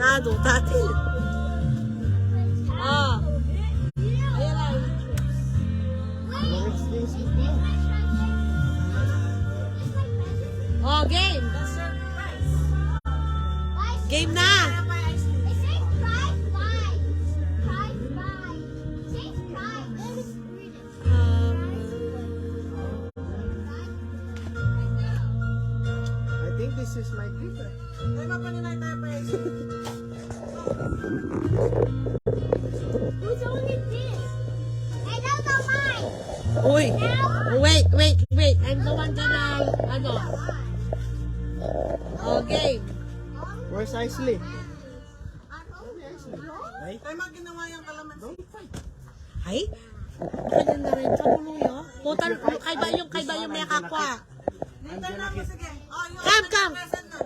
Nado, dati. Ah. Ayan na. Oh, game. Game na. I think this is my gift. Who's only this? I don't know mine. Uy. Wait. I'm the one gonna, ano. Oh, game. Where's Isley? Ay, maginawa yung kalamansi. Ay? Kanya na rin. Kamulo Putan, kay ba yung may kakwa? Dito na mo, sige. Oh, yung Come. present na.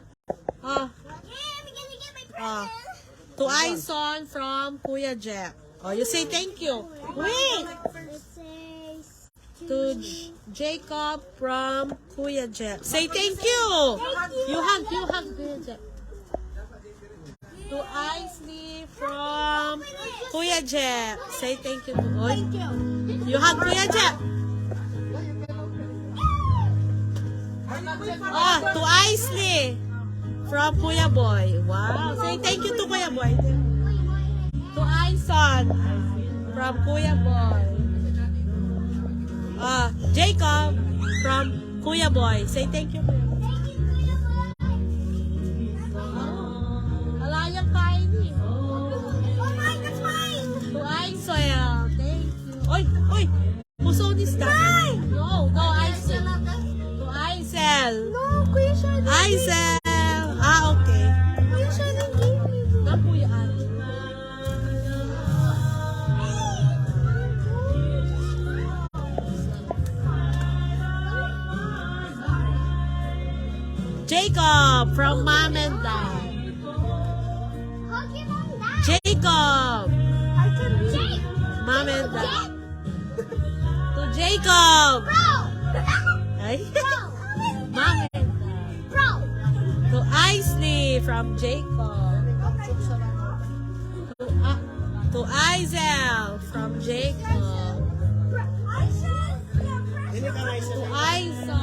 Ah. Yeah, I'm gonna get my Ah. present. To Aison from Kuya Jeff. Oh, you say thank you. Wait. It says To Jacob from Kuya Jeff. Say thank you. You hug Kuya Jeff. To Isley from Kuya Jeff. Say thank you to Oy. You hug Kuya Jeff. Oh, to Isley from Kuya Boy. Wow. Say thank you to Kuya Boy. To Aison from Kuya Boy. Jacob from Kuya Boy. Say thank you. Alayang kain eh. Oh my, that's mine. To Aisel. Thank you. Oy. Puso ni Star. No, Aisel. To Aisel. No, Kuya Shannon. Aisel. Okay. Kuya Shannon gave me this. Na Kuya Ate. Jacob from Mom and Dad. Pokemon that. Jacob. I can Jake. Mom and Dad. To Jacob. Bro. Ay. Bro. Mom and Dad. Bro. To Isley from Jacob. To Isel from Jacob. I said To Isa.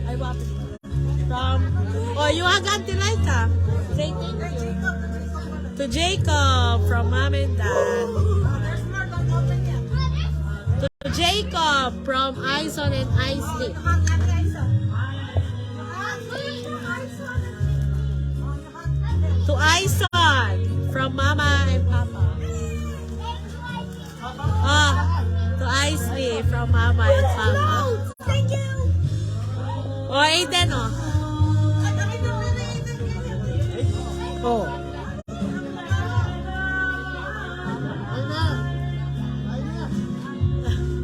Ay, wapi. From, you hug Auntie Laika. Say thank you. To Jacob from Mom and Dad. To Jacob from Ison and Isley. To Ison from Mama and Papa. To Isley from Mama and Papa. Thank you. Aiden Oh.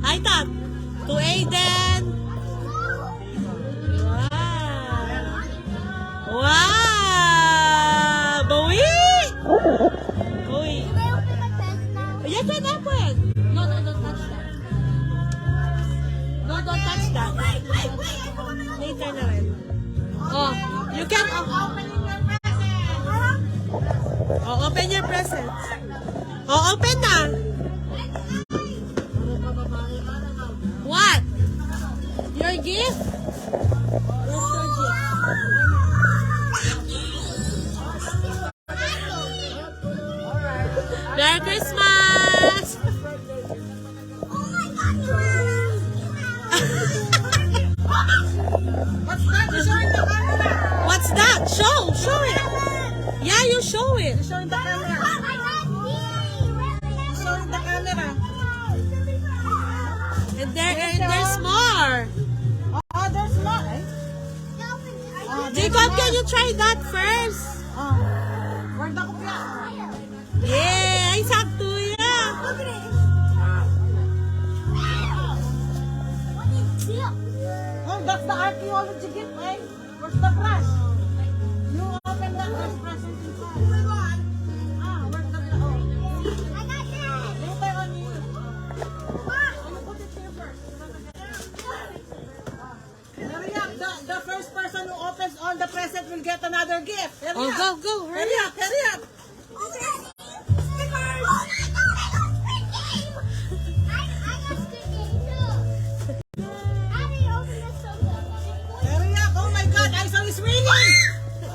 Hi, Tat. To Aiden. Wow. Bawi. Uy. Can I open my present now? Yes, what happened? No, don't touch that. No, don't touch that. Wait. I want to Later na rin. Oh, you can... open your present. Open na. What? Your gift? Where's your gift? Merry Christmas! What's that? Show it. Yeah, you show it. Showing the camera. Showing the camera. And there's more. Oh, there's more, eh? Jacob, can you try that first? Oh. Where the kopya? Yeah, ay sakto yan. Oh, that's the archaeology gift, eh? Where's the brush? You open that, there's present inside. Ah, where's the oh. Later on you. You put it here first. Hurry up. The first person who opens all the present will get another gift. Hurry up. Go. Hurry up.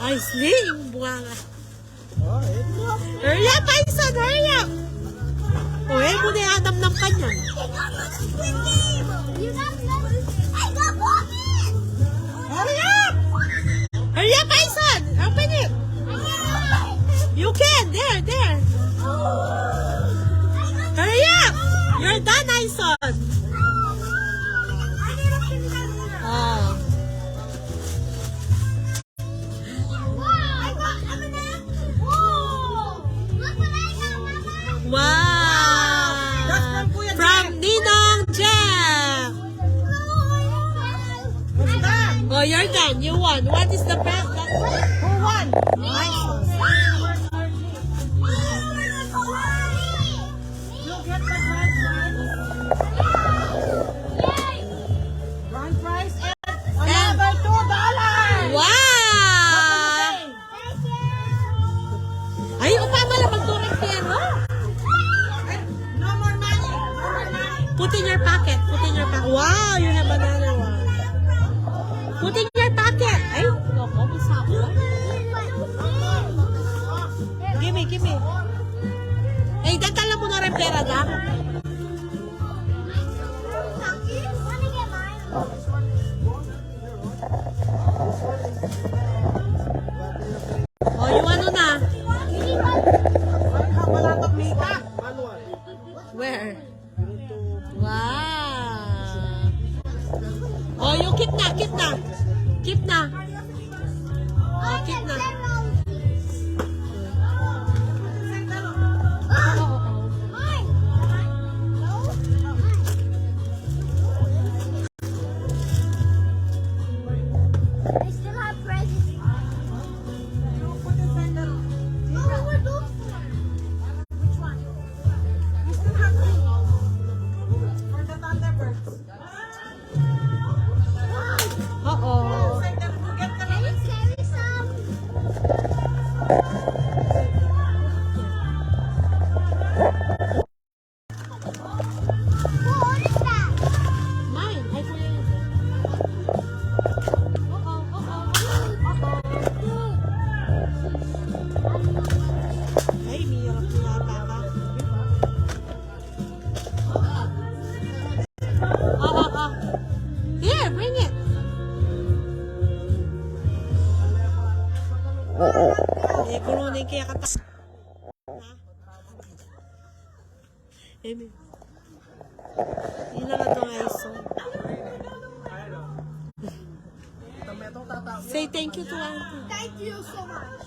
Isley, yung bunga. Oh, ito. Hurry up, Aison! Hurry up! O, eh, muna yung Adam ng kanya. You got nothing. I got walking. Hurry up! Hurry up, Aison! Open it! You can! There! Hurry up! You're done, Aison! Oh. Wow! That's from Kuya From Jeff. Ninong Jeff! What's that? Oh, you're done. You won. What is the best? Who won? You get the grand prize. Grand prize and another $2. Wow! Ay, upa mo lang magturang pera. No more money. No more money. Put in your pocket. Put in your pocket. Wow, you have another one. Put in your pocket. Ay, loko, masako. Give me. Ay, datala mo na rin pera na. Oh, yung ano na? Wala tong makeup. Manual. Where? Wow. Oh, you keep na. Oh, keep na. I still have presents. Put inside the... What were those for? Which one? You still have two. For the Thunderbirds. Uh-oh. Inside the... You get the... Can you carry some? What is that? Mine. Ay, kuya yun. Ay, miyarap na yata ka. Here, bring it. Eh, kurunin kaya kata. Ha? Amy. Yun lang ito nga iso. Tometong tatawa. Say thank you to Auntie. Thank you so much.